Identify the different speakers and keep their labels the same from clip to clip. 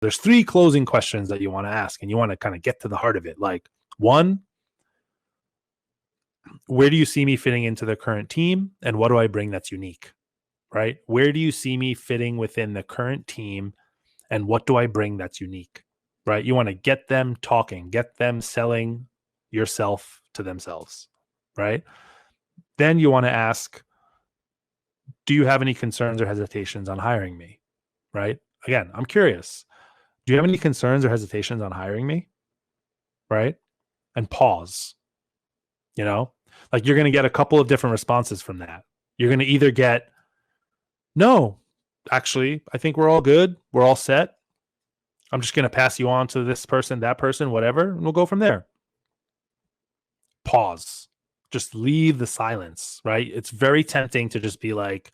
Speaker 1: there's 3 closing questions that you want to ask, and you want to kind of get to the heart of it. Like, 1, where do you see me fitting into the current team, and what do I bring that's unique? Right? Where do you see me fitting within the current team, and what do I bring that's unique? Right? You want to get them talking, get them selling yourself to themselves, right? Then you want to ask, do you have any concerns or hesitations on hiring me? Right? Again, I'm curious. Do you have any concerns or hesitations on hiring me? Right? And pause. Like, you're going to get a couple of different responses from that. You're going to either get, no, actually, I think we're all good. We're all set. I'm just going to pass you on to this person, that person, whatever, and we'll go from there. Pause. Just leave the silence, right? It's very tempting to just be like,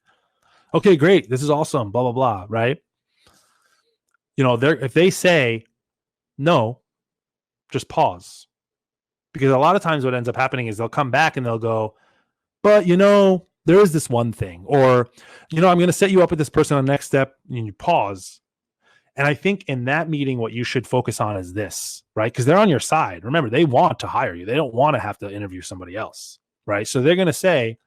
Speaker 1: okay, great. This is awesome. Blah, blah, blah. Right. If they say no, just pause. Because a lot of times what ends up happening is they'll come back and they'll go, but there is this one thing, or, I'm going to set you up with this person on the next step, and you pause. And I think in that meeting, what you should focus on is this, right? Because they're on your side. Remember, they want to hire you. They don't want to have to interview somebody else, right? So they're going to say,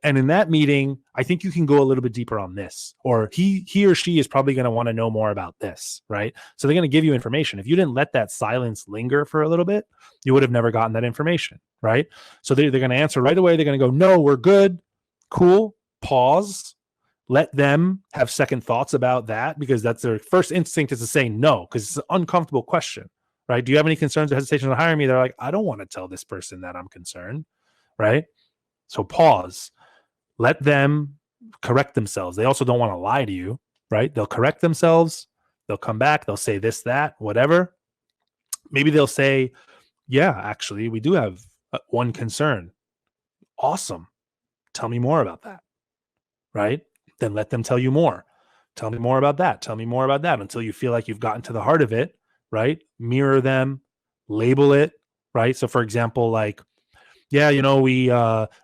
Speaker 1: and in that meeting, I think you can go a little bit deeper on this, or he or she is probably going to want to know more about this, right? So they're going to give you information. If you didn't let that silence linger for a little bit, you would have never gotten that information, right? So they're going to answer right away. They're going to go, no, we're good. Cool. Pause. Let them have second thoughts about that, because that's their first instinct is to say no, because it's an uncomfortable question, right? Do you have any concerns or hesitations on hiring me? They're like, I don't want to tell this person that I'm concerned, right? So pause. Let them correct themselves. They also don't want to lie to you, right? They'll correct themselves. They'll come back. They'll say this, that, whatever. Maybe they'll say, yeah, actually, we do have one concern. Awesome. Tell me more about that, right? Then let them tell you more. Tell me more about that. Tell me more about that, until you feel like you've gotten to the heart of it, right? Mirror them, label it, right? So for example, like, yeah, we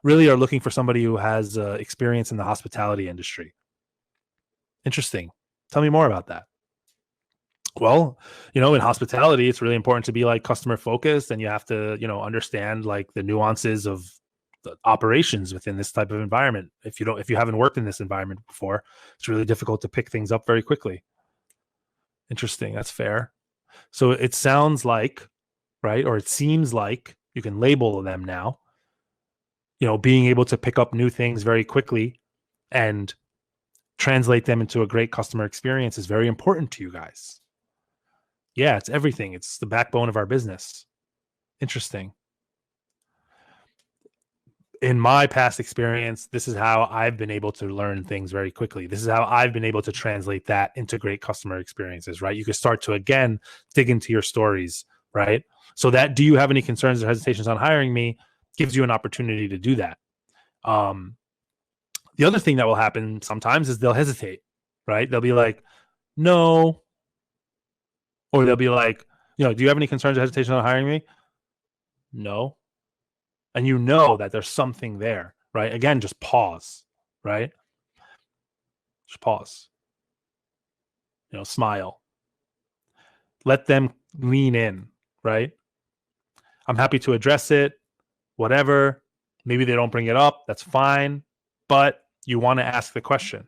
Speaker 1: really are looking for somebody who has experience in the hospitality industry. Interesting. Tell me more about that. Well, in hospitality, it's really important to be like customer focused, and you have to, understand like the nuances of the operations within this type of environment. If you haven't worked in this environment before, it's really difficult to pick things up very quickly. Interesting. That's fair. So it sounds like, right, or it seems like you can label them now. Being able to pick up new things very quickly and translate them into a great customer experience is very important to you guys. Yeah, it's everything. It's the backbone of our business. Interesting. In my past experience, this is how I've been able to learn things very quickly. This is how I've been able to translate that into great customer experiences, right? You can start to, again, dig into your stories, right? So that, do you have any concerns or hesitations on hiring me, gives you an opportunity to do that. The other thing that will happen sometimes is they'll hesitate, right? They'll be like, no. Or they'll be like, do you have any concerns or hesitations on hiring me? No. And that there's something there, right? Again, just pause, right? Just pause. Smile. Let them lean in, right? I'm happy to address it, whatever. Maybe they don't bring it up. That's fine. But you want to ask the question,